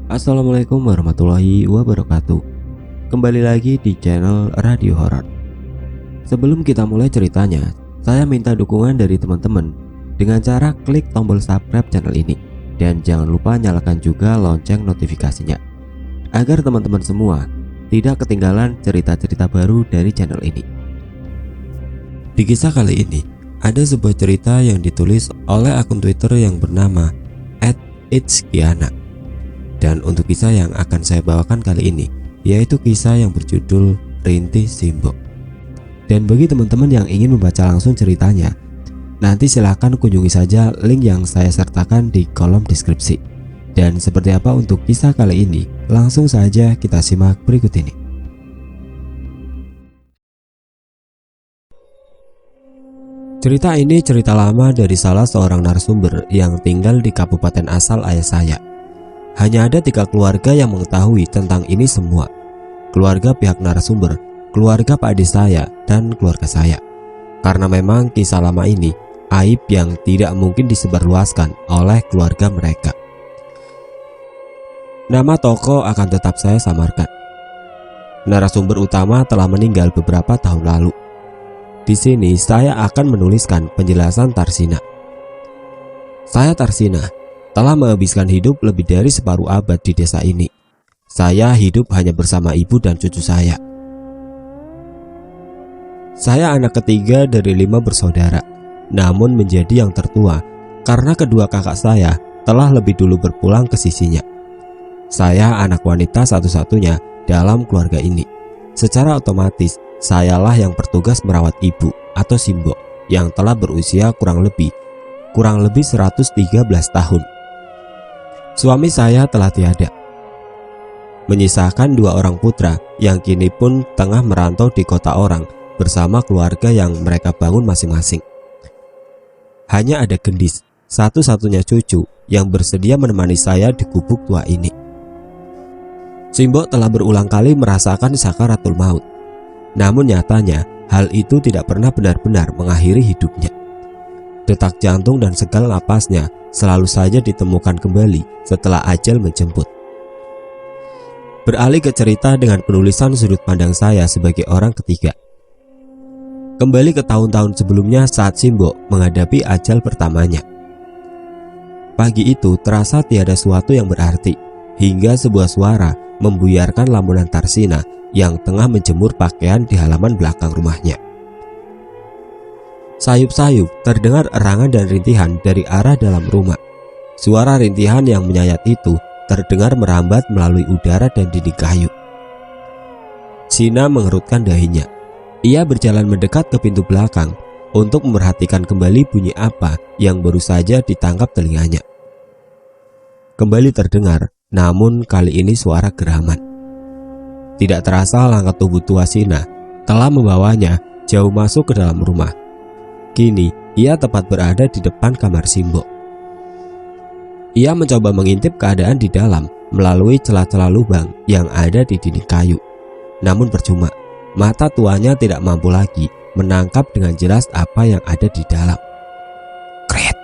Assalamualaikum warahmatullahi wabarakatuh. Kembali lagi di channel Radio Horor. Sebelum kita mulai ceritanya, saya minta dukungan dari teman-teman dengan cara klik tombol subscribe channel ini. Dan jangan lupa nyalakan juga lonceng notifikasinya, agar teman-teman semua tidak ketinggalan cerita-cerita baru dari channel ini. Di kisah kali ini, ada sebuah cerita yang ditulis oleh akun Twitter yang bernama @itskiana. Dan untuk kisah yang akan saya bawakan kali ini, yaitu kisah yang berjudul Rintih Simbok. Dan bagi teman-teman yang ingin membaca langsung ceritanya, nanti silahkan kunjungi saja link yang saya sertakan di kolom deskripsi. Dan seperti apa untuk kisah kali ini, langsung saja kita simak berikut ini. Cerita ini cerita lama dari salah seorang narasumber yang tinggal di kabupaten asal ayah saya. Hanya ada 3 keluarga yang mengetahui tentang ini semua. Keluarga pihak narasumber, keluarga Pak Ade saya, dan keluarga saya. Karena memang kisah lama ini aib yang tidak mungkin disebarluaskan oleh keluarga mereka. Nama tokoh akan tetap saya samarkan. Narasumber utama telah meninggal beberapa tahun lalu. Di sini saya akan menuliskan penjelasan Tarsina. Saya Tarsina telah menghabiskan hidup lebih dari separuh abad di desa ini. Saya hidup hanya bersama ibu dan cucu saya. Saya anak ketiga dari 5 bersaudara, namun menjadi yang tertua karena kedua kakak saya telah lebih dulu berpulang ke sisinya. Saya anak wanita satu-satunya dalam keluarga ini. Secara otomatis, sayalah yang bertugas merawat ibu atau Simbok yang telah berusia kurang lebih 113 tahun. Suami saya telah tiada, menyisakan 2 orang putra yang kini pun tengah merantau di kota orang bersama keluarga yang mereka bangun masing-masing. Hanya ada Gendis, satu-satunya cucu yang bersedia menemani saya di gubuk tua ini. Simbok telah berulang kali merasakan sakaratul maut. Namun nyatanya hal itu tidak pernah benar-benar mengakhiri hidupnya. Detak jantung dan segala napasnya selalu saja ditemukan kembali setelah ajal menjemput. Beralih ke cerita dengan penulisan sudut pandang saya sebagai orang ketiga. Kembali ke tahun-tahun sebelumnya saat Simbok menghadapi ajal pertamanya. Pagi itu terasa tiada sesuatu yang berarti, hingga sebuah suara membuyarkan lamunan Tarsina yang tengah menjemur pakaian di halaman belakang rumahnya. Sayup-sayup terdengar erangan dan rintihan dari arah dalam rumah. Suara rintihan yang menyayat itu terdengar merambat melalui udara dan dinding kayu. Sina mengerutkan dahinya. Ia berjalan mendekat ke pintu belakang untuk memperhatikan kembali bunyi apa yang baru saja ditangkap telinganya. Kembali terdengar, namun kali ini suara geraman. Tidak terasa langkah tubuh tua Sina telah membawanya jauh masuk ke dalam rumah. Kini ia tepat berada di depan kamar Simbok. Ia mencoba mengintip keadaan di dalam melalui celah-celah lubang yang ada di dinding kayu. Namun percuma, mata tuanya tidak mampu lagi menangkap dengan jelas apa yang ada di dalam. Kret!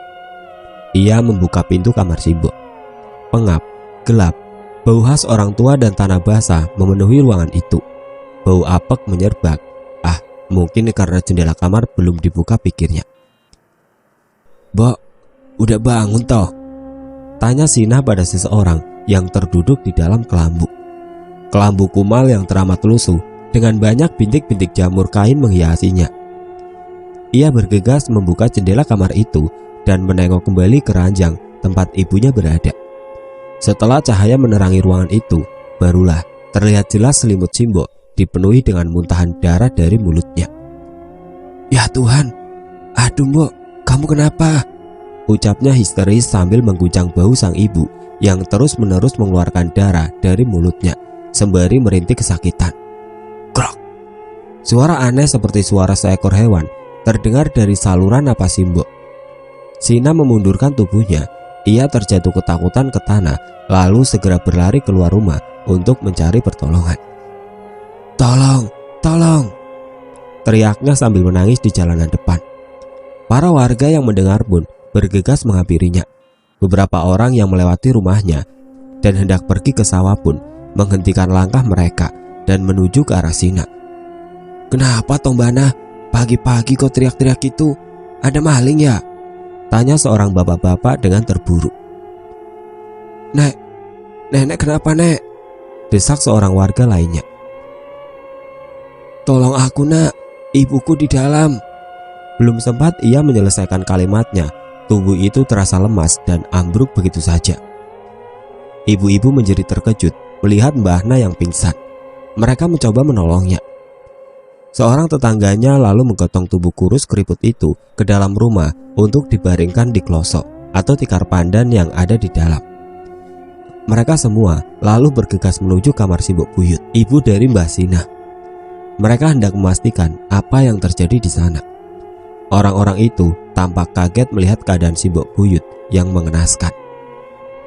Ia membuka pintu kamar Simbok. Pengap, gelap, bau khas orang tua dan tanah basah memenuhi ruangan itu. Bau apek menyerbak. Mungkin karena jendela kamar belum dibuka, pikirnya. "Bok, udah bangun toh?" tanya Sina pada seseorang yang terduduk di dalam kelambu. Kelambu kumal yang teramat lusuh dengan banyak bintik-bintik jamur kain menghiasinya. Ia bergegas membuka jendela kamar itu dan menengok kembali ke ranjang tempat ibunya berada. Setelah cahaya menerangi ruangan itu, barulah terlihat jelas selimut Simbok dipenuhi dengan muntahan darah dari mulutnya. "Ya Tuhan, aduh Mbok, kamu kenapa?" ucapnya histeris sambil mengguncang bahu sang ibu yang terus-menerus mengeluarkan darah dari mulutnya sembari merintih kesakitan. Krok! Suara aneh seperti suara seekor hewan terdengar dari saluran napas Simbok. Sina memundurkan tubuhnya. Ia terjatuh ketakutan ke tanah, lalu segera berlari keluar rumah untuk mencari pertolongan. "Tolong, tolong!" teriaknya sambil menangis di jalanan depan. Para warga yang mendengar pun bergegas menghampirinya. Beberapa orang yang melewati rumahnya dan hendak pergi ke sawah pun menghentikan langkah mereka dan menuju ke arah Sina. "Kenapa Tombana? Pagi-pagi kau teriak-teriak itu? Ada maling ya?" tanya seorang bapak-bapak dengan terburu. Nenek kenapa nek?" desak seorang warga lainnya. "Tolong aku nak, ibuku di dalam." Belum sempat ia menyelesaikan kalimatnya, tubuh itu terasa lemas dan ambruk begitu saja. Ibu-ibu menjadi terkejut melihat Mbah Na yang pingsan. Mereka mencoba menolongnya. Seorang tetangganya lalu menggotong tubuh kurus keriput itu ke dalam rumah untuk dibaringkan di klosok atau tikar pandan yang ada di dalam. Mereka semua lalu bergegas menuju kamar Simbok Buyut, ibu dari Mbah Sina. Mereka hendak memastikan apa yang terjadi di sana. Orang-orang itu tampak kaget melihat keadaan Simbok Buyut yang mengenaskan.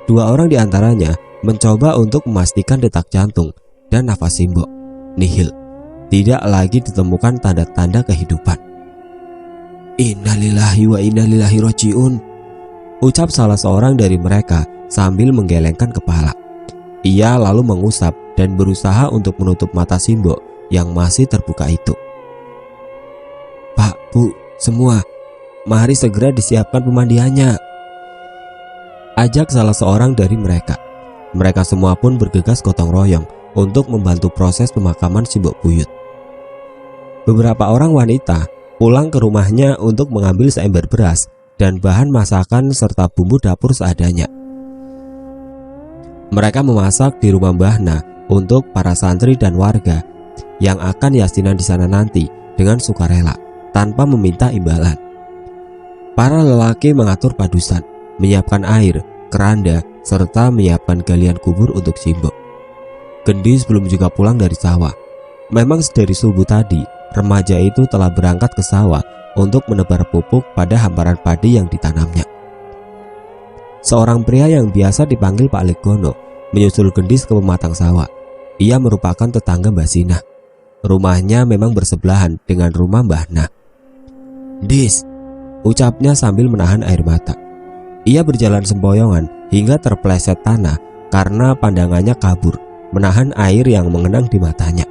Dua orang di antaranya mencoba untuk memastikan detak jantung dan nafas Simbok. Nihil. Tidak lagi ditemukan tanda-tanda kehidupan. "Innalillahi wa inna ilaihi rajiun," ucap salah seorang dari mereka sambil menggelengkan kepala. Ia lalu mengusap dan berusaha untuk menutup mata Simbok yang masih terbuka itu. "Pak, Bu, semua, mari segera disiapkan pemandiannya," ajak salah seorang dari mereka. Mereka semua pun bergegas gotong royong untuk membantu proses pemakaman Simbok Buyut. Beberapa orang wanita pulang ke rumahnya untuk mengambil seember beras dan bahan masakan serta bumbu dapur seadanya. Mereka memasak di rumah Mbah Na untuk para santri dan warga yang akan yasinan di sana nanti dengan sukarela tanpa meminta imbalan. Para lelaki mengatur padusan, menyiapkan air, keranda, serta menyiapkan galian kubur untuk Simbok. Gendis belum juga pulang dari sawah. Memang dari subuh tadi, remaja itu telah berangkat ke sawah untuk menebar pupuk pada hamparan padi yang ditanamnya. Seorang pria yang biasa dipanggil Pak Legono menyusul Gendis ke pematang sawah. Ia merupakan tetangga Mbah Sina. Rumahnya memang bersebelahan dengan rumah Mbah Na. "Dis," ucapnya sambil menahan air mata. Ia berjalan sempoyongan hingga terpeleset tanah karena pandangannya kabur, menahan air yang mengenang di matanya.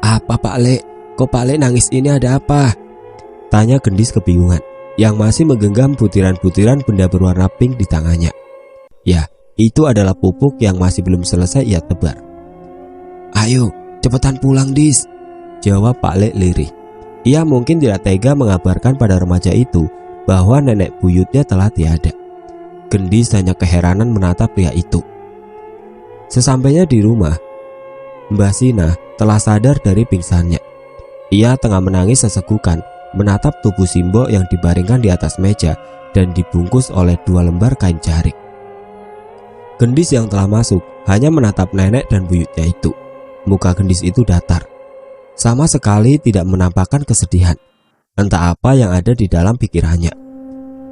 "Apa Pak Le? Kok Pak Le nangis ini, ada apa?" tanya Gendis kebingungan, yang masih menggenggam butiran-butiran benda berwarna pink di tangannya. Ya, itu adalah pupuk yang masih belum selesai ia tebar. "Ayo, cepetan pulang Dis," jawab Pak Le lirih. Ia mungkin tidak tega mengabarkan pada remaja itu bahwa nenek buyutnya telah tiada. Gendis hanya keheranan menatap pria itu. Sesampainya di rumah, Mbah Sina telah sadar dari pingsannya. Ia tengah menangis sesegukan menatap tubuh Simbok yang dibaringkan di atas meja dan dibungkus oleh 2 lembar kain jarik. Gendis yang telah masuk hanya menatap nenek dan buyutnya itu. Muka Gendis itu datar, sama sekali tidak menampakkan kesedihan. Entah apa yang ada di dalam pikirannya.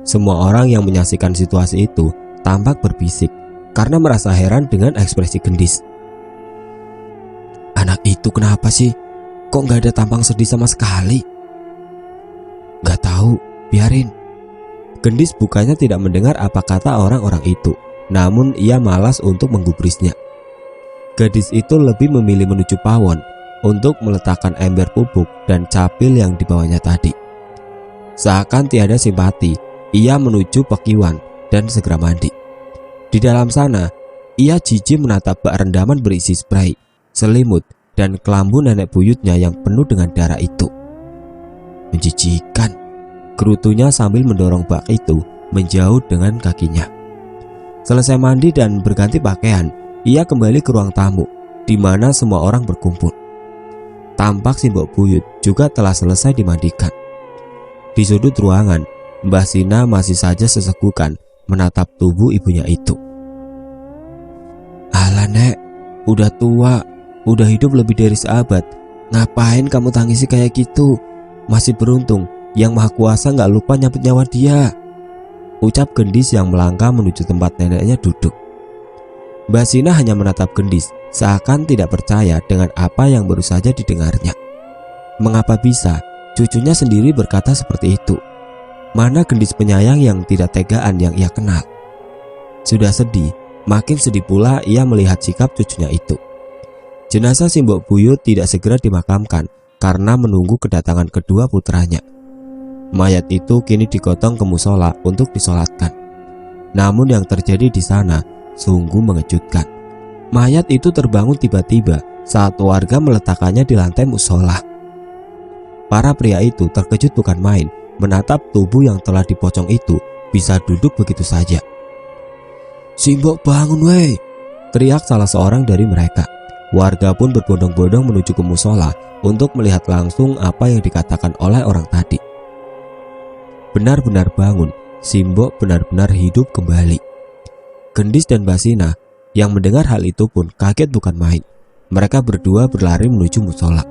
Semua orang yang menyaksikan situasi itu tampak berbisik karena merasa heran dengan ekspresi Gendis. "Anak itu kenapa sih? Kok nggak ada tampang sedih sama sekali?" "Nggak tahu, biarin." Gendis bukannya tidak mendengar apa kata orang-orang itu, namun ia malas untuk menggubrisnya. Gadis itu lebih memilih menuju pawon untuk meletakkan ember pupuk dan capil yang dibawanya tadi. Seakan tiada simpati, ia menuju pekiwan dan segera mandi. Di dalam sana, ia jijik menatap bak rendaman berisi spray, selimut, dan kelambu nenek buyutnya yang penuh dengan darah itu. "Menjijikan," gerutunya sambil mendorong bak itu menjauh dengan kakinya. Selesai mandi dan berganti pakaian, ia kembali ke ruang tamu, di mana semua orang berkumpul. Tampak Simbok Buyut juga telah selesai dimandikan. Di sudut ruangan, Mbah Sina masih saja sesegukan menatap tubuh ibunya itu. "Alah Nek, udah tua, udah hidup lebih dari seabad. Ngapain kamu tangisi kayak gitu? Masih beruntung Yang Maha Kuasa gak lupa nyabut nyawa dia," ucap Gendis yang melangkah menuju tempat neneknya duduk. Mbah Sina hanya menatap Gendis, seakan tidak percaya dengan apa yang baru saja didengarnya. Mengapa bisa cucunya sendiri berkata seperti itu? Mana Gendis penyayang yang tidak tegaan yang ia kenal? Sudah sedih, makin sedih pula ia melihat sikap cucunya itu. Jenazah Simbok Buyut tidak segera dimakamkan karena menunggu kedatangan kedua putranya. Mayat itu kini digotong ke musola untuk disolatkan. Namun yang terjadi di sana sungguh mengejutkan. Mayat itu terbangun tiba-tiba saat warga meletakkannya di lantai musola. Para pria itu terkejut bukan main menatap tubuh yang telah dipocong itu bisa duduk begitu saja. "Simbok bangun weh!" teriak salah seorang dari mereka. Warga pun berbondong-bondong menuju ke musola untuk melihat langsung apa yang dikatakan oleh orang tadi. Benar-benar bangun, Simbok benar-benar hidup kembali. Gendis dan Basina yang mendengar hal itu pun kaget bukan main. Mereka berdua berlari menuju musola.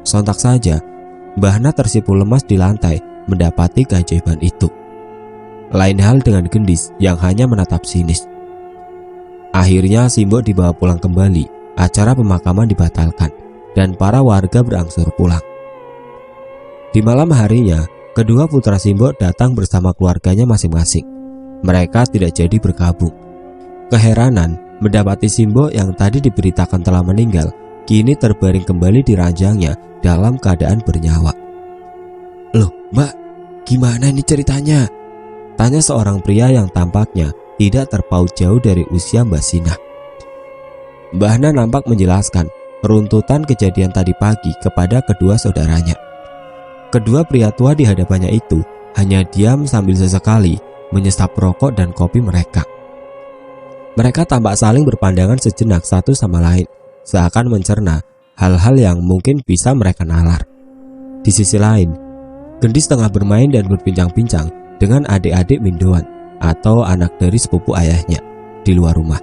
Sontak saja, Bahna tersipu lemas di lantai mendapati keajaiban itu. Lain hal dengan Gendis yang hanya menatap sinis. Akhirnya Simbok dibawa pulang kembali. Acara pemakaman dibatalkan dan para warga berangsur pulang. Di malam harinya, kedua putra Simbok datang bersama keluarganya masing-masing. Mereka tidak jadi bergabung. Keheranan mendapati Simbok yang tadi diberitakan telah meninggal, kini terbaring kembali di ranjangnya dalam keadaan bernyawa. "Loh, Mbak, gimana ini ceritanya?" tanya seorang pria yang tampaknya tidak terpaut jauh dari usia Mbak Sina. Bahna nampak menjelaskan runtutan kejadian tadi pagi kepada kedua saudaranya. Kedua pria tua di hadapannya itu hanya diam sambil sesekali menyesap rokok dan kopi mereka. Mereka tampak saling berpandangan sejenak satu sama lain, seakan mencerna hal-hal yang mungkin bisa mereka nalar. Di sisi lain, Gendis tengah bermain dan berbincang-bincang dengan adik-adik Mindoan atau anak dari sepupu ayahnya di luar rumah.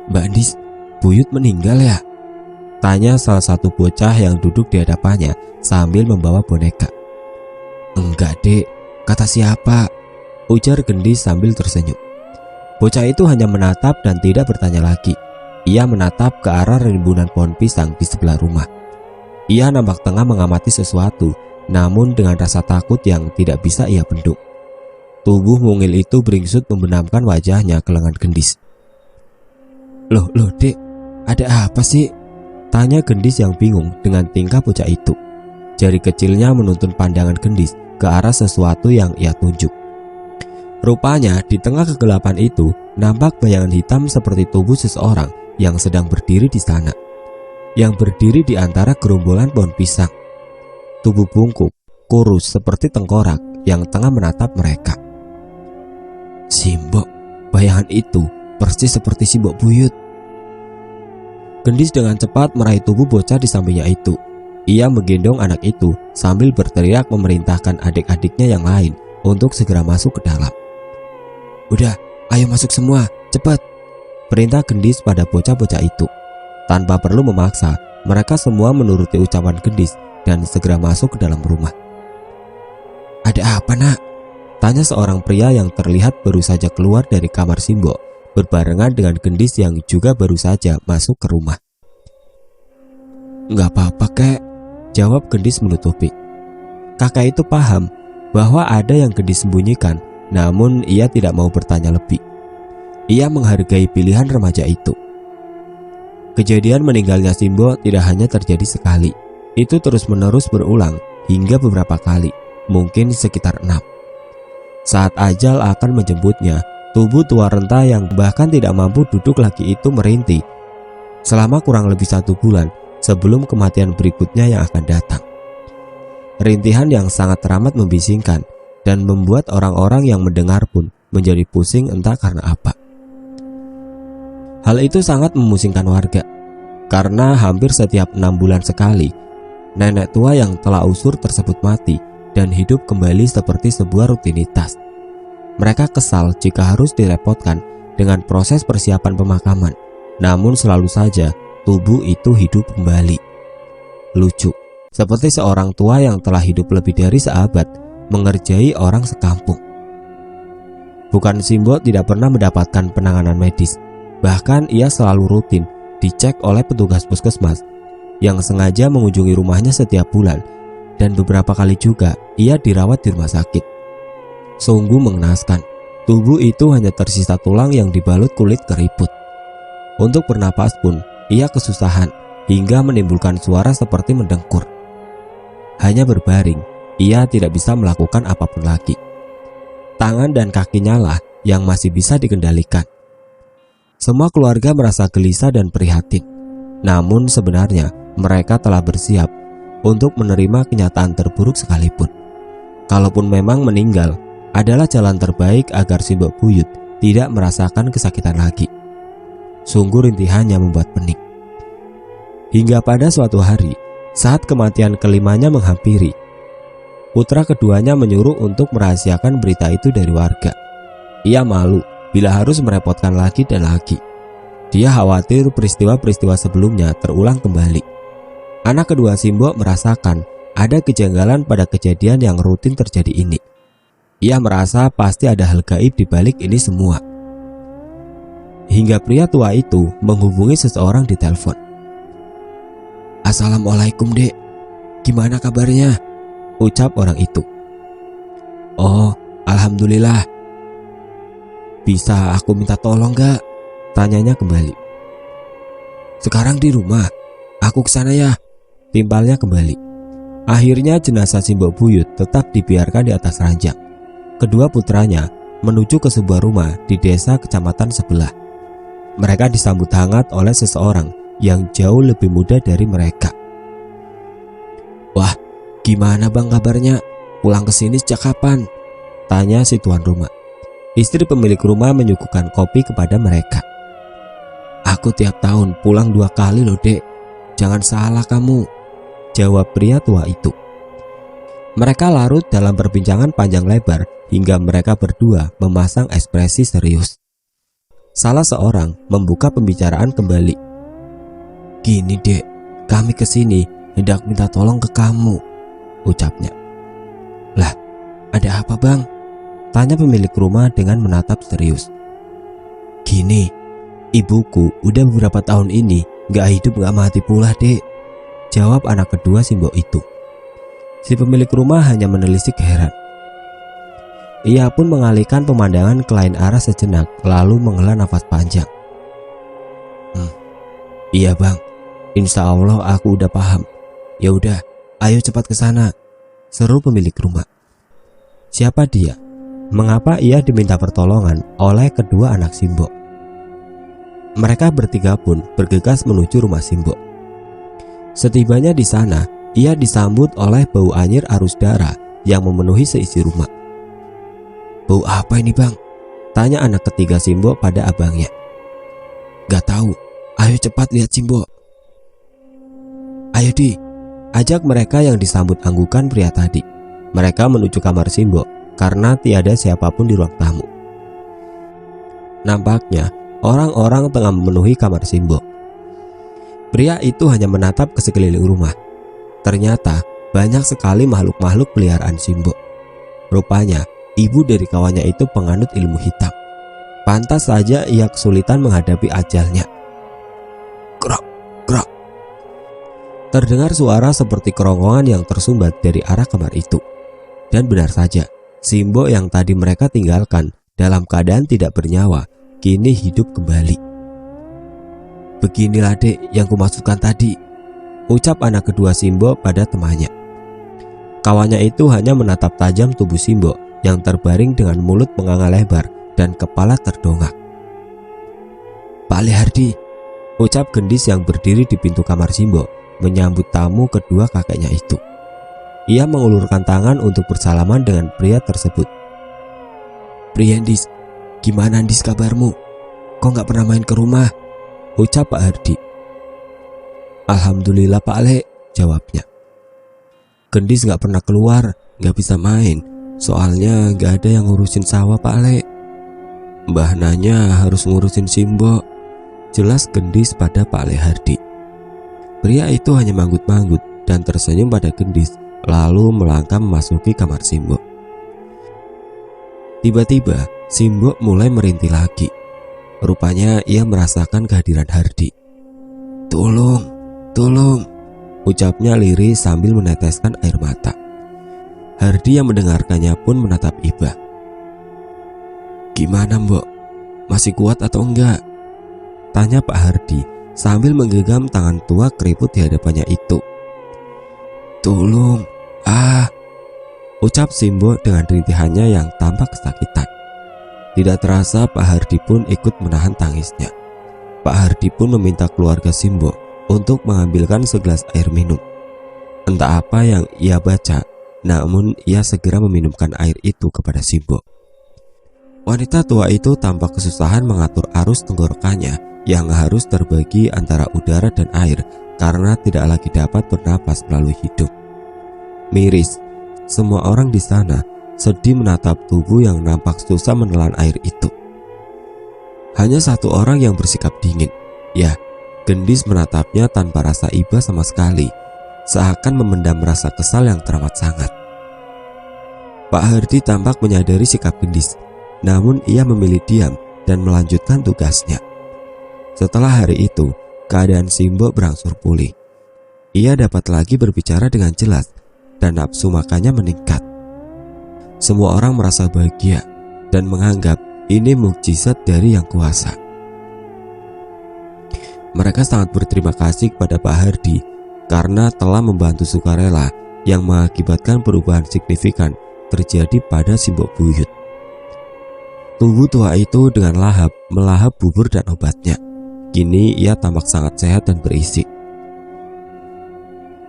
"Mbak Andis, Buyut meninggal ya?" tanya salah satu bocah yang duduk di hadapannya sambil membawa boneka. "Enggak dek, kata siapa?" ujar Gendis sambil tersenyum. Bocah itu hanya menatap dan tidak bertanya lagi. Ia menatap ke arah rimbunan pohon pisang di sebelah rumah. Ia nampak tengah mengamati sesuatu, namun dengan rasa takut yang tidak bisa ia bendung. Tubuh mungil itu beringsut membenamkan wajahnya ke lengan Gendis. Loh dek, ada apa sih?" tanya Gendis yang bingung dengan tingkah bocah itu. Jari kecilnya menuntun pandangan Gendis ke arah sesuatu yang ia tunjuk. Rupanya di tengah kegelapan itu nampak bayangan hitam seperti tubuh seseorang yang sedang berdiri di sana. Yang berdiri di antara gerombolan pohon pisang. Tubuh bungkuk, kurus seperti tengkorak yang tengah menatap mereka. "Simbok, bayangan itu persis seperti Simbok Buyut." Gendis dengan cepat meraih tubuh bocah di sampingnya itu. Ia menggendong anak itu sambil berteriak memerintahkan adik-adiknya yang lain untuk segera masuk ke dalam. "Udah, ayo masuk semua, cepat!" perintah Gendis pada bocah-bocah itu. Tanpa perlu memaksa, mereka semua menuruti ucapan Gendis dan segera masuk ke dalam rumah. "Ada apa, Nak?" tanya seorang pria yang terlihat baru saja keluar dari kamar Simbok, berbarengan dengan Gendis yang juga baru saja masuk ke rumah. "Nggak apa-apa, Kek," jawab Gendis menutupi. Kakak itu paham bahwa ada yang Gendis sembunyikan, namun ia tidak mau bertanya lebih. Ia menghargai pilihan remaja itu. Kejadian meninggalnya Simbok tidak hanya terjadi sekali. Itu terus-menerus berulang hingga beberapa kali, mungkin sekitar 6. Saat ajal akan menjemputnya, tubuh tua renta yang bahkan tidak mampu duduk lagi itu merintih selama kurang lebih 1 bulan sebelum kematian berikutnya yang akan datang. Rintihan yang sangat teramat membisingkan dan membuat orang-orang yang mendengar pun menjadi pusing entah karena apa. Hal itu sangat memusingkan warga, karena hampir setiap 6 bulan sekali, nenek tua yang telah usur tersebut mati dan hidup kembali seperti sebuah rutinitas. Mereka kesal jika harus direpotkan dengan proses persiapan pemakaman, namun selalu saja tubuh itu hidup kembali. Lucu, seperti seorang tua yang telah hidup lebih dari seabad mengerjai orang sekampung. Bukan Simbok tidak pernah mendapatkan penanganan medis, bahkan ia selalu rutin dicek oleh petugas puskesmas yang sengaja mengunjungi rumahnya setiap bulan, dan beberapa kali juga ia dirawat di rumah sakit. Sungguh mengenaskan Tubuh itu hanya tersisa tulang yang dibalut kulit keriput. Untuk bernapas pun ia kesusahan hingga menimbulkan suara seperti mendengkur. Hanya berbaring, ia tidak bisa melakukan apapun lagi. Tangan dan kakinya lah yang masih bisa dikendalikan. Semua keluarga merasa gelisah dan prihatin. Namun sebenarnya mereka telah bersiap untuk menerima kenyataan terburuk sekalipun. Kalaupun memang meninggal adalah jalan terbaik agar si Mbok Buyut tidak merasakan kesakitan lagi. Sungguh rintihannya membuat pening. Hingga pada suatu hari, saat kematian kelimanya menghampiri, putra keduanya menyuruh untuk merahasiakan berita itu dari warga. Ia malu bila harus merepotkan lagi dan lagi. Dia khawatir peristiwa-peristiwa sebelumnya terulang kembali. Anak kedua Simbok merasakan ada kejanggalan pada kejadian yang rutin terjadi ini. Ia merasa pasti ada hal gaib di balik ini semua. Hingga pria tua itu menghubungi seseorang di telepon. "Assalamualaikum, Dek. Gimana kabarnya?" ucap orang itu. "Oh, alhamdulillah. Bisa aku minta tolong gak?" tanyanya kembali. "Sekarang di rumah. Aku kesana ya," timpalnya kembali. Akhirnya jenazah Simbok Buyut tetap dibiarkan di atas ranjang. Kedua putranya menuju ke sebuah rumah di desa kecamatan sebelah. Mereka disambut hangat oleh seseorang yang jauh lebih muda dari mereka. "Wah, gimana bang kabarnya? Pulang ke sini sejak kapan?" tanya si tuan rumah. Istri pemilik rumah menyuguhkan kopi kepada mereka. "Aku tiap tahun pulang 2 kali loh, Dek. Jangan salah kamu," jawab pria tua itu. Mereka larut dalam perbincangan panjang lebar hingga mereka berdua memasang ekspresi serius. Salah seorang membuka pembicaraan kembali. "Gini, Dek, kami kesini hendak minta tolong ke kamu," ucapnya. "Lah, ada apa bang?" tanya pemilik rumah dengan menatap serius. "Gini, ibuku udah beberapa tahun ini gak hidup gak mati pula, Dek," jawab anak kedua Simbok itu. Si pemilik rumah hanya menelisik heran. Ia pun mengalihkan pemandangan ke lain arah sejenak, lalu menghela nafas panjang. "Iya bang, insya Allah aku udah paham. Ya udah, ayo cepat ke sana," seru pemilik rumah. Siapa dia? Mengapa ia diminta pertolongan oleh kedua anak Simbok? Mereka bertiga pun bergegas menuju rumah Simbok. Setibanya di sana, ia disambut oleh bau anyir arus darah yang memenuhi seisi rumah. "Bau apa ini bang?" tanya anak ketiga Simbok pada abangnya. "Gak tahu, ayo cepat lihat Simbok." "Ayo Di," ajak mereka yang disambut anggukan pria tadi. Mereka menuju kamar Simbok karena tiada siapapun di ruang tamu. Nampaknya orang-orang tengah memenuhi kamar Simbok. Pria itu hanya menatap ke sekeliling rumah. Ternyata banyak sekali makhluk-makhluk peliharaan Simbok. Rupanya ibu dari kawannya itu penganut ilmu hitam. Pantas saja ia kesulitan menghadapi ajalnya. Krok, krok. Terdengar suara seperti kerongkongan yang tersumbat dari arah kamar itu. Dan benar saja, Simbok yang tadi mereka tinggalkan dalam keadaan tidak bernyawa kini hidup kembali. "Beginilah Dek yang kumaksudkan tadi," ucap anak kedua Simbok pada temannya. Kawannya itu hanya menatap tajam tubuh Simbok yang terbaring dengan mulut menganga lebar dan kepala terdongak. "Pak Lehardi," ucap gendis yang berdiri di pintu kamar Simbok menyambut tamu kedua kakeknya itu. Ia mengulurkan tangan untuk bersalaman dengan pria tersebut. "Priendis, gimana Andis kabarmu? Kok gak pernah main ke rumah?" ucap Pak Hardi. "Alhamdulillah Pak Le," jawabnya. "Gendis gak pernah keluar, gak bisa main. Soalnya gak ada yang ngurusin sawah Pak Le. Mbah nanya harus ngurusin Simbok," jelas Gendis pada Pak Le Hardi. Pria itu hanya manggut-manggut dan tersenyum pada Gendis, lalu melangkah memasuki kamar Simbok. Tiba-tiba Simbok mulai merintih lagi. Rupanya ia merasakan kehadiran Hardi. "Tolong, tolong," ucapnya lirih sambil meneteskan air mata. Hardi yang mendengarkannya pun menatap iba. Gimana Mbok? Masih kuat atau enggak? Tanya Pak Hardi sambil menggenggam tangan tua keriput di hadapannya itu. Tolong, ucap Simbo dengan rintihannya yang tampak kesakitan. Tidak terasa Pak Hardi pun ikut menahan tangisnya. Pak Hardi pun meminta keluarga Simbo untuk mengambilkan segelas air minum. Entah apa yang ia baca, namun ia segera meminumkan air itu kepada Simbo. Wanita tua itu tampak kesusahan mengatur arus tenggorokannya yang harus terbagi antara udara dan air karena tidak lagi dapat bernapas melalui hidung. Miris, semua orang di sana sedih menatap tubuh yang nampak susah menelan air itu. Hanya satu orang yang bersikap dingin. Ya, Gendis menatapnya tanpa rasa iba sama sekali, seakan memendam rasa kesal yang teramat sangat. Pak Hardi tampak menyadari sikap Gendis, namun ia memilih diam dan melanjutkan tugasnya. Setelah hari itu, keadaan Simbo berangsur pulih. Ia dapat lagi berbicara dengan jelas dan nafsu makannya meningkat. Semua orang merasa bahagia dan menganggap ini mukjizat dari Yang Kuasa. Mereka sangat berterima kasih kepada Pak Hardi karena telah membantu sukarela yang mengakibatkan perubahan signifikan terjadi pada Simbo Buyut. Tubuh tua itu dengan lahap melahap bubur dan obatnya. Kini ia tampak sangat sehat dan berisi.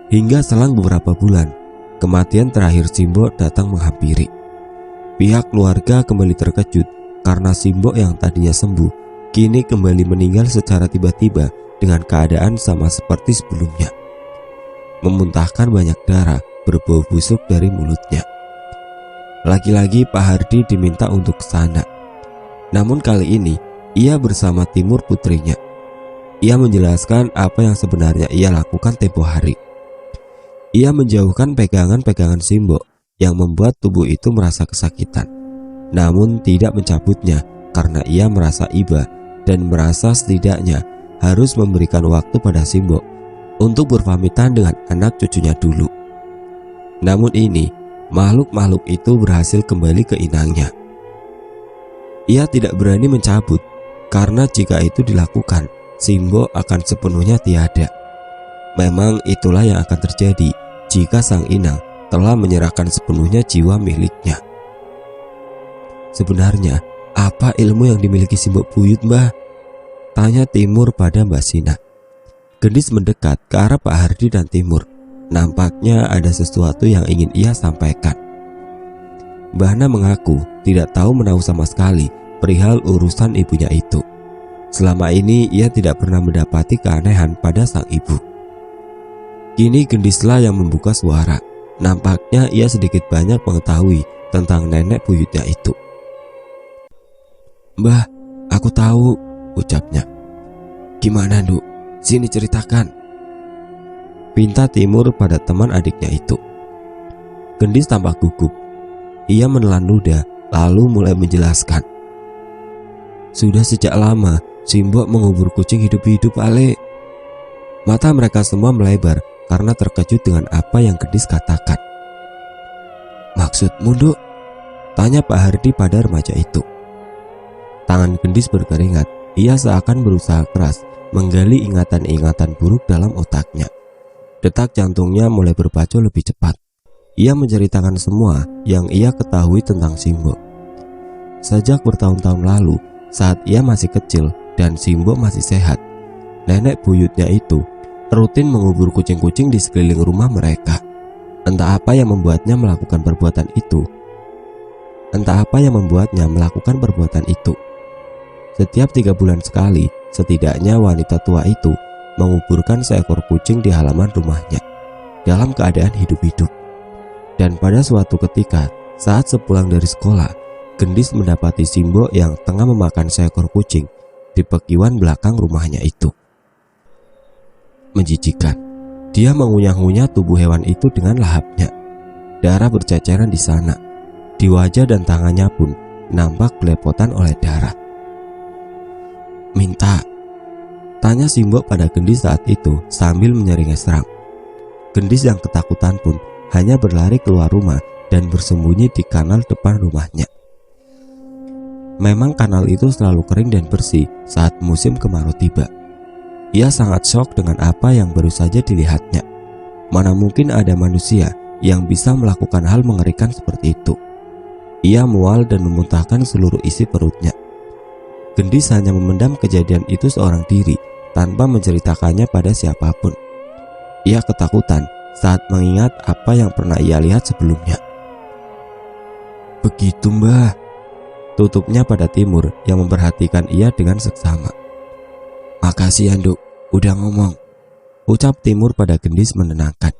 Hingga selang beberapa bulan, kematian terakhir Simbo datang menghampiri. Pihak keluarga kembali terkejut karena Simbo yang tadinya sembuh, kini kembali meninggal secara tiba-tiba dengan keadaan sama seperti sebelumnya. Memuntahkan banyak darah berbau busuk dari mulutnya. Lagi-lagi Pak Hardi diminta untuk ke sana. Namun kali ini ia bersama Timur putrinya. Ia menjelaskan apa yang sebenarnya ia lakukan tempo hari. Ia menjauhkan pegangan-pegangan Simbo yang membuat tubuh itu merasa kesakitan, namun tidak mencabutnya karena ia merasa iba dan merasa setidaknya harus memberikan waktu pada Simbo untuk berpamitan dengan anak cucunya dulu. Namun ini, makhluk-makhluk itu berhasil kembali ke inangnya. Ia tidak berani mencabut karena jika itu dilakukan, Simbo akan sepenuhnya tiada. Memang itulah yang akan terjadi jika sang inang telah menyerahkan sepenuhnya jiwa miliknya. Sebenarnya, apa ilmu yang dimiliki Simbo Buyut, Mbah? Tanya Timur pada Mbak Sina. Gendis mendekat ke arah Pak Hardi dan Timur. Nampaknya ada sesuatu yang ingin ia sampaikan. Mbah Na mengaku tidak tahu menahu sama sekali perihal urusan ibunya itu. Selama ini ia tidak pernah mendapati keanehan pada sang ibu. Kini Gendislah yang membuka suara. Nampaknya ia sedikit banyak mengetahui tentang nenek buyutnya itu. Mbah, aku tahu, ucapnya. Gimana, Nduk? Sini ceritakan, pinta Timur pada teman adiknya itu. Gendis tampak gugup. Ia menelan ludah lalu mulai menjelaskan. Sudah sejak lama Simbo mengubur kucing hidup-hidup, Ale. Mata mereka semua melebar karena terkejut dengan apa yang Gendis katakan. Maksudmu, Nduk? Tanya Pak Hardi pada remaja itu. Tangan Gendis berkeringat. Ia seakan berusaha keras menggali ingatan-ingatan buruk dalam otaknya. Detak jantungnya mulai berpacu lebih cepat. Ia menceritakan semua yang ia ketahui tentang Simbo. Sejak bertahun-tahun lalu, saat ia masih kecil dan Simbo masih sehat, nenek buyutnya itu rutin mengubur kucing-kucing di sekeliling rumah mereka. Entah apa yang membuatnya melakukan perbuatan itu. Setiap 3 bulan sekali, setidaknya wanita tua itu menguburkan seekor kucing di halaman rumahnya dalam keadaan hidup-hidup. Dan pada suatu ketika, saat sepulang dari sekolah, Gendis mendapati Simbo yang tengah memakan seekor kucing di pekiwan belakang rumahnya itu. Menjijikan, dia mengunyah-ngunyah tubuh hewan itu dengan lahapnya. Darah berceceran di sana. Di wajah dan tangannya pun nampak belepotan oleh darah. Minta, tanya Simbo pada Gendis saat itu sambil menyeringai seram. Gendis yang ketakutan pun hanya berlari keluar rumah dan bersembunyi di kanal depan rumahnya. Memang kanal itu selalu kering dan bersih saat musim kemarau tiba. Ia sangat syok dengan apa yang baru saja dilihatnya. Mana mungkin ada manusia yang bisa melakukan hal mengerikan seperti itu. Ia mual dan memuntahkan seluruh isi perutnya. Gendis hanya memendam kejadian itu seorang diri tanpa menceritakannya pada siapapun. Ia ketakutan saat mengingat apa yang pernah ia lihat sebelumnya. "Begitu, Mbah," tutupnya pada Timur yang memperhatikan ia dengan seksama. "Makasih ya, Nduk, udah ngomong," ucap Timur pada Gendis menenangkan.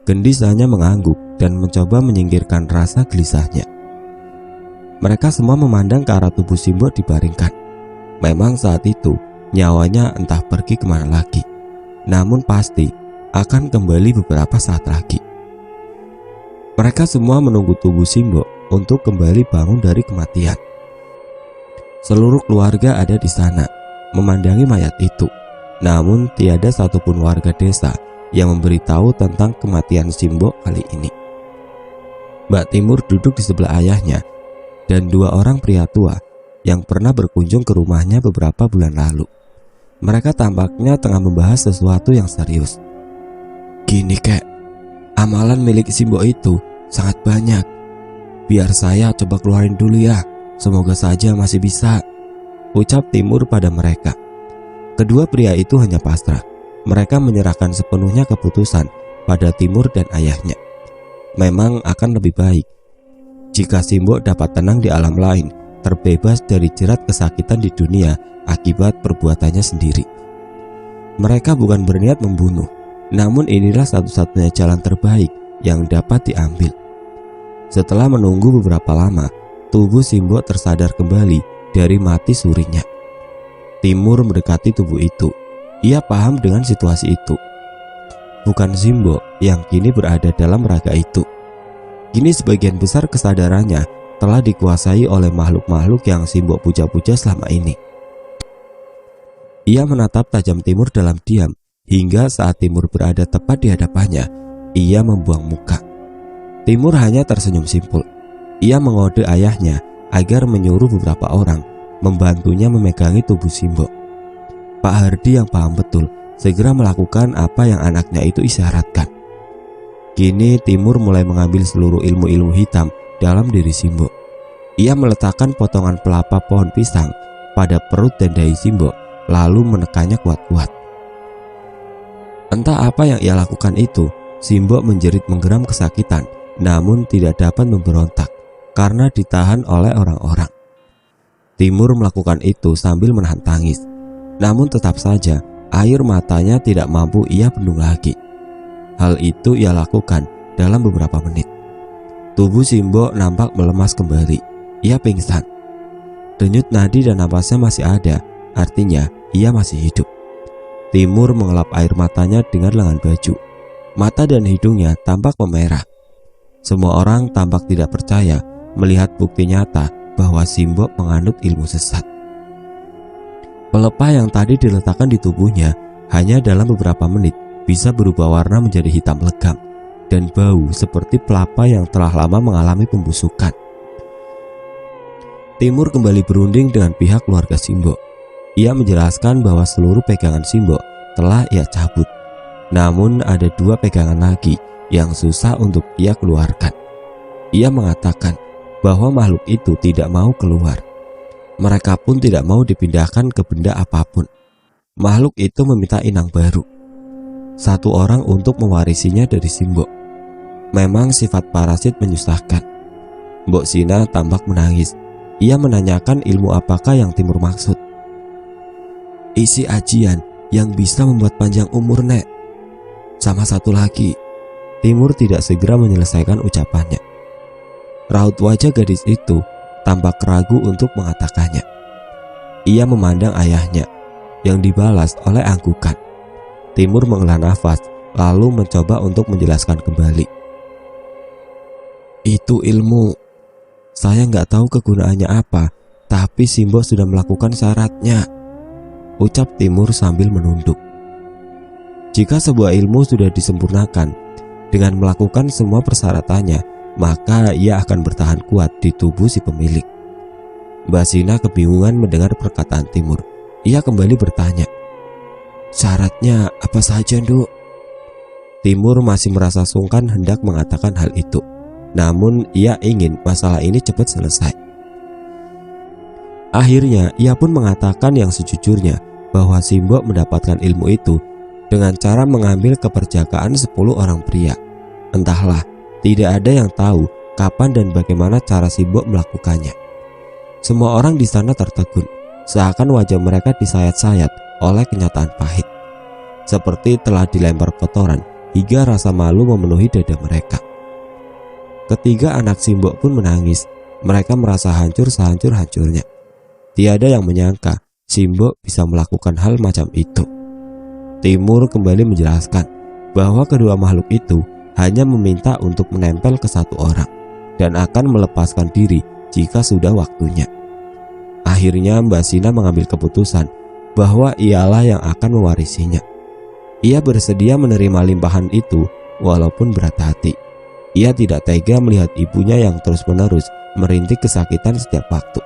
Gendis hanya mengangguk dan mencoba menyingkirkan rasa gelisahnya. Mereka semua memandang ke arah tubuh Simbo dibaringkan. Memang saat itu nyawanya entah pergi kemana lagi, namun pasti akan kembali beberapa saat lagi. Mereka semua menunggu tubuh Simbo untuk kembali bangun dari kematian. Seluruh keluarga ada di sana memandangi mayat itu, namun tiada satupun warga desa yang memberitahu tentang kematian Simbo kali ini. Mbak Timur duduk di sebelah ayahnya dan dua orang pria tua yang pernah berkunjung ke rumahnya beberapa bulan lalu. Mereka tampaknya tengah membahas sesuatu yang serius. "Gini kek, amalan milik Simbo itu sangat banyak. Biar saya coba keluarin dulu ya, semoga saja masih bisa," ucap Timur pada mereka. Kedua pria itu hanya pasrah. Mereka menyerahkan sepenuhnya keputusan pada Timur dan ayahnya. Memang akan lebih baik jika Simbo dapat tenang di alam lain, terbebas dari jerat kesakitan di dunia akibat perbuatannya sendiri. Mereka bukan berniat membunuh, namun inilah satu-satunya jalan terbaik yang dapat diambil. Setelah menunggu beberapa lama, tubuh Simbo tersadar kembali dari mati surinya. Timur mendekati tubuh itu. Ia paham dengan situasi itu. Bukan Simbo yang kini berada dalam raga itu. Kini sebagian besar kesadarannya telah dikuasai oleh makhluk-makhluk yang Simbo puja-puja selama ini. Ia menatap tajam Timur dalam diam, hingga saat Timur berada tepat di hadapannya, ia membuang muka. Timur hanya tersenyum simpul. Ia mengode ayahnya agar menyuruh beberapa orang membantunya memegangi tubuh Simbo. Pak Hardi yang paham betul segera melakukan apa yang anaknya itu isyaratkan. Kini Timur mulai mengambil seluruh ilmu-ilmu hitam dalam diri Simbo. Ia meletakkan potongan pelapa pohon pisang pada perut dan dahi Simbo, lalu menekannya kuat-kuat. Entah apa yang ia lakukan itu, Simbo menjerit menggeram kesakitan, namun tidak dapat memberontak karena ditahan oleh orang-orang. Timur melakukan itu sambil menahan tangis, namun tetap saja air matanya tidak mampu ia bendung lagi. Hal itu ia lakukan dalam beberapa menit. Tubuh Simbo nampak melemas kembali. Ia pingsan. Denyut nadi dan napasnya masih ada, artinya ia masih hidup. Timur mengelap air matanya dengan lengan baju. Mata dan hidungnya tampak memerah. Semua orang tampak tidak percaya melihat bukti nyata bahwa Simbo menganut ilmu sesat. Pelepah yang tadi diletakkan di tubuhnya hanya dalam beberapa menit bisa berubah warna menjadi hitam legam dan bau seperti pelapa yang telah lama mengalami pembusukan. Timur kembali berunding dengan pihak keluarga Simbo. Ia menjelaskan bahwa seluruh pegangan Simbo telah ia cabut. Namun ada dua pegangan lagi yang susah untuk ia keluarkan. Ia mengatakan bahwa makhluk itu tidak mau keluar. Mereka pun tidak mau dipindahkan ke benda apapun. Makhluk itu meminta inang baru, satu orang untuk mewarisinya dari Simbo. Memang sifat parasit menyusahkan. Mbok Sina tampak menangis. Ia menanyakan ilmu apakah yang Timur maksud. "Isi ajian yang bisa membuat panjang umur, Nek. Sama satu lagi." Timur tidak segera menyelesaikan ucapannya. Raut wajah gadis itu tampak ragu untuk mengatakannya. Ia memandang ayahnya yang dibalas oleh anggukan. Timur menghela nafas lalu mencoba untuk menjelaskan kembali. "Itu ilmu. Saya nggak tahu kegunaannya apa, tapi Simbo sudah melakukan syaratnya," ucap Timur sambil menunduk. Jika sebuah ilmu sudah disempurnakan dengan melakukan semua persyaratannya, maka ia akan bertahan kuat di tubuh si pemilik. Mbak Sina kebingungan mendengar perkataan Timur. Ia kembali bertanya, "Syaratnya apa saja, Nduk?" Timur masih merasa sungkan hendak mengatakan hal itu. Namun ia ingin masalah ini cepat selesai. Akhirnya ia pun mengatakan yang sejujurnya bahwa Simbok mendapatkan ilmu itu dengan cara mengambil keperjakaan 10 orang pria. Entahlah, tidak ada yang tahu kapan dan bagaimana cara Simbok melakukannya. Semua orang di sana tertegun, seakan wajah mereka disayat-sayat oleh kenyataan pahit. Seperti telah dilempar kotoran hingga rasa malu memenuhi dada mereka. Ketiga anak Simbok pun menangis. Mereka merasa hancur sehancur-hancurnya. Tiada yang menyangka Simbok bisa melakukan hal macam itu. Timur kembali menjelaskan bahwa kedua makhluk itu hanya meminta untuk menempel ke satu orang dan akan melepaskan diri jika sudah waktunya. Akhirnya Mbak Sina mengambil keputusan bahwa ialah yang akan mewarisinya. Ia bersedia menerima limpahan itu walaupun berat hati. Ia tidak tega melihat ibunya yang terus-menerus merintih kesakitan setiap waktu.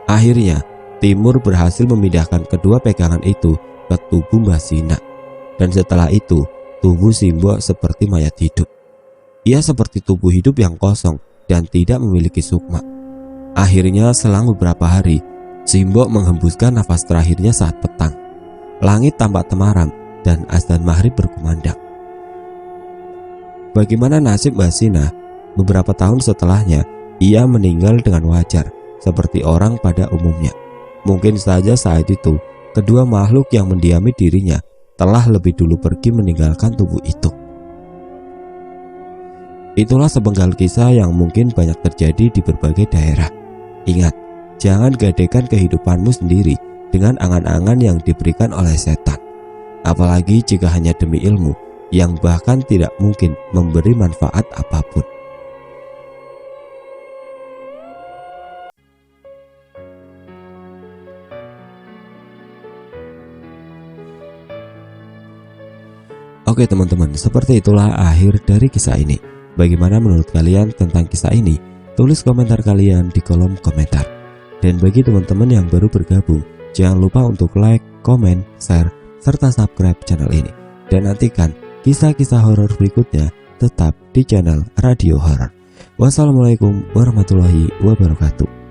Akhirnya Timur berhasil memindahkan kedua pegangan itu ke tubuh Mbak Sina. Dan setelah itu tubuh Simbok seperti mayat hidup. Ia seperti tubuh hidup yang kosong dan tidak memiliki sukma. Akhirnya selang beberapa hari Simbok menghembuskan nafas terakhirnya saat petang. Langit tampak temaram dan azan maghrib berkumandang. Bagaimana nasib Mbak Sina? Beberapa tahun setelahnya ia meninggal dengan wajar seperti orang pada umumnya. Mungkin saja saat itu kedua makhluk yang mendiami dirinya telah lebih dulu pergi meninggalkan tubuh itu. Itulah sepenggal kisah yang mungkin banyak terjadi di berbagai daerah. Ingat, jangan gadaikan kehidupanmu sendiri dengan angan-angan yang diberikan oleh setan. Apalagi jika hanya demi ilmu yang bahkan tidak mungkin memberi manfaat apapun. Oke teman-teman, seperti itulah akhir dari kisah ini. Bagaimana menurut kalian tentang kisah ini? Tulis komentar kalian di kolom komentar. Dan bagi teman-teman yang baru bergabung, jangan lupa untuk like, komen, share, serta subscribe channel ini. Dan nantikan kisah-kisah horor berikutnya tetap di channel Radio Horor. Wassalamualaikum warahmatullahi wabarakatuh.